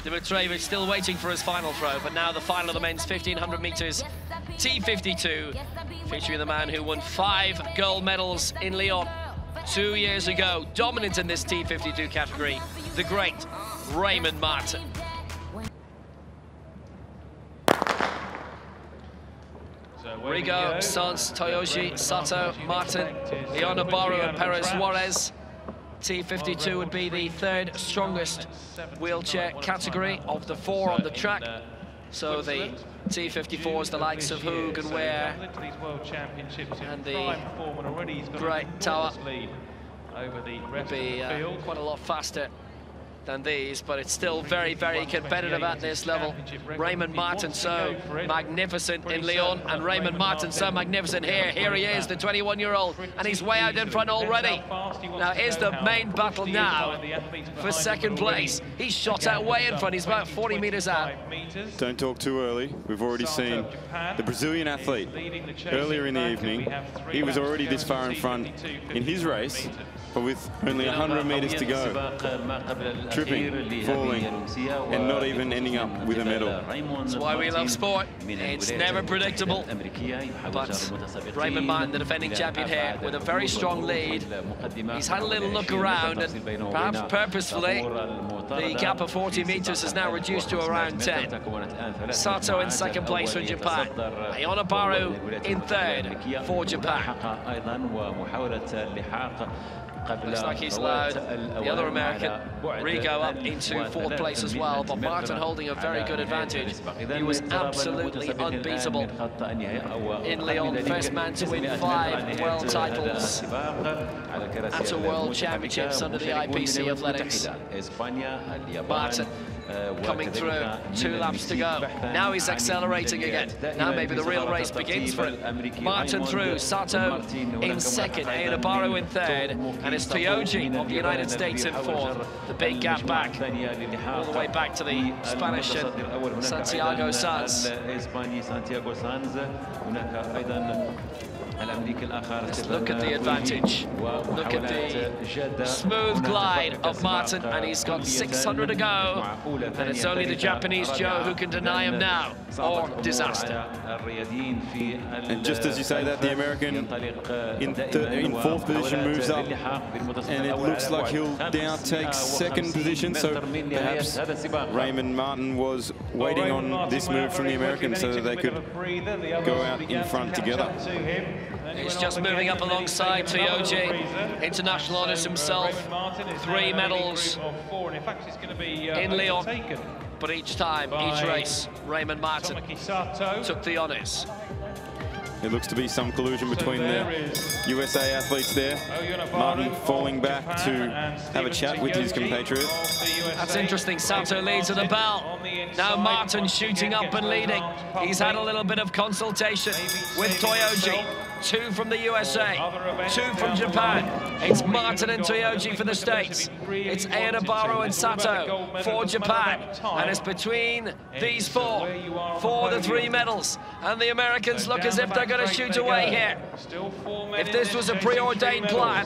Dimitrijevic still waiting for his final throw, but now the final of the men's 1500 meters T52, featuring the man who won 5 gold medals in Lyon 2 years ago, dominant in this T52 category, the great Raymond MARTIN. RIGO, SANZ, TOYOJI, SATO, MARTIN, UEYONABARU and PEREZ JUAREZ. T52 would be the 3rd strongest wheelchair category of the 4 on the track. So the T54 is the likes of Hoog and Ware and the great Tower would be quite a lot faster than these, but it's still very, very competitive at this level. Raymond MARTIN so magnificent in Lyon, and Raymond MARTIN so magnificent here. Here he is, the 21-year-old, and he's way out in front already. Now here's the main battle now for 2nd place. He's shot out way in front. He's about 40 meters out. Don't talk too early. We've already seen the Brazilian athlete earlier in the evening. He was already this far in front in his race, but with only 100 meters to go, tripping, falling, and not even ending up with a medal. That's why we love sport. It's never predictable. But Raymond MARTIN, the defending champion here, with a very strong lead. He's had a little look around, and perhaps purposefully, the gap of 40 meters is now reduced to around 10. Sato in 2nd place for Japan. UEYONABARU in 3rd for Japan. Looks like he's allowed the other American, RIGO, up into 4th place as well, but MARTIN holding a very good advantage. He was absolutely unbeatable in Lyon, first man to win 5 world titles at a World Championships under the IPC Athletics. MARTIN coming through, 2 laps to go. Now he's accelerating again. Now maybe the real race begins for him. MARTIN through, Sato in 2nd, UEYONABARU in 3rd, and it's TOYOJI of the United States in 4th. The big gap back, all the way back to the Spanish and Santiago SANZ. Let's look at the advantage. Look at the smooth glide of MARTIN, and he's got 600 to go. And it's only the Japanese Joe who can deny him now, or disaster. And just as you say that, the American in 4th position moves up, and it looks like he'll now take 2nd position. So perhaps Raymond MARTIN was waiting on this move from the Americans so that they could go out in front together. He's just moving up alongside TOYOJI, international honours himself, 3 medals in Lyon, but each time, each race, Raymond MARTIN took the honours. There looks to be some collusion between the USA athletes there. MARTIN falling back to have a chat with his compatriot. That's interesting. Sato leads at the bell. Now MARTIN shooting up and leading. He's had a little bit of consultation with TOYOJI. 2 from the USA, 2 from Japan. It's MARTIN and TOYOJI for the States. It's UEYONABARU and Sato for Japan. And it's between these 4 for the 3 medals. And the Americans look as if they're going to shoot away here. If this was a preordained plan,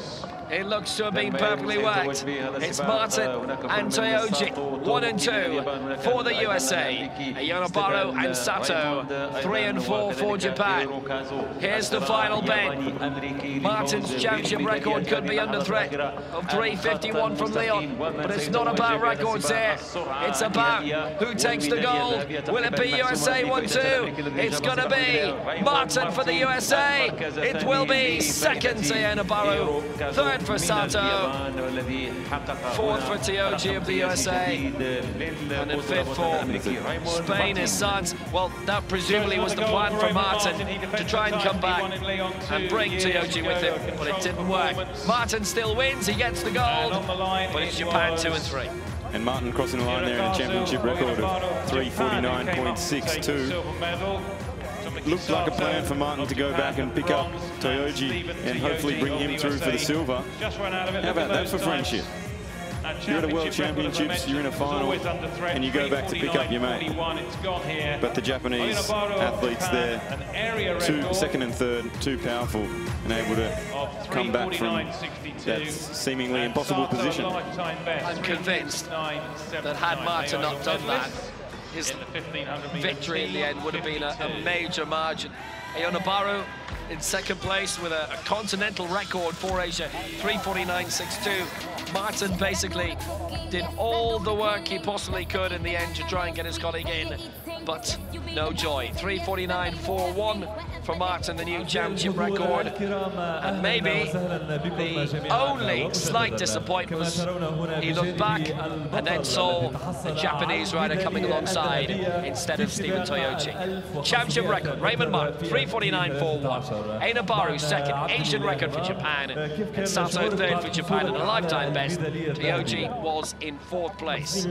it looks to have been perfectly worked. It's MARTIN and TOYOJI, 1 and 2 for the USA. UEYONABARU and Sato, 3 and 4 for Japan. Here's the final bend. MARTIN's championship record could be under threat of 3:51 from Lyon, but it's not about records here. It's about who takes the gold. Will it be USA 1-2? It's going to be MARTIN for the USA. It will be 2nd to UEYONABARU, 3rd for Sato, 4th for TOYOJI of the USA, and in 5th for Spain is SANZ. Well, that presumably was the plan for MARTIN, to try and come back and bring TOYOJI with him, but it didn't work. MARTIN still wins, he gets the gold, but it's Japan 2 and 3. And MARTIN crossing the line there in a championship record of 3:49.62. Looked like a plan for MARTIN to go back and pick up TOYOJI and hopefully bring him through for the silver. How about that for friendship? You're at a World Championships, you're in a final, and you go back to pick up your mate. But the Japanese athletes there, second and third, too powerful and able to come back from that seemingly impossible position. I'm convinced that had Martin not done that, his victory in the end would have been a major margin. UEYONABARU in second place with a continental record for Asia, 3:49.62. Martin basically did all the work he possibly could in the end to try and get his colleague in, but no joy. 3:49.41 for Martin, the new championship record. And maybe the only slight disappointment was he looked back and then saw the Japanese rider coming alongside instead of Stephen TOYOJI. Championship record, Raymond MARTIN, 3:49.41. UEYONABARU second, Asian record for Japan, and Sato third for Japan, and a lifetime best. TOYOJI was in fourth place.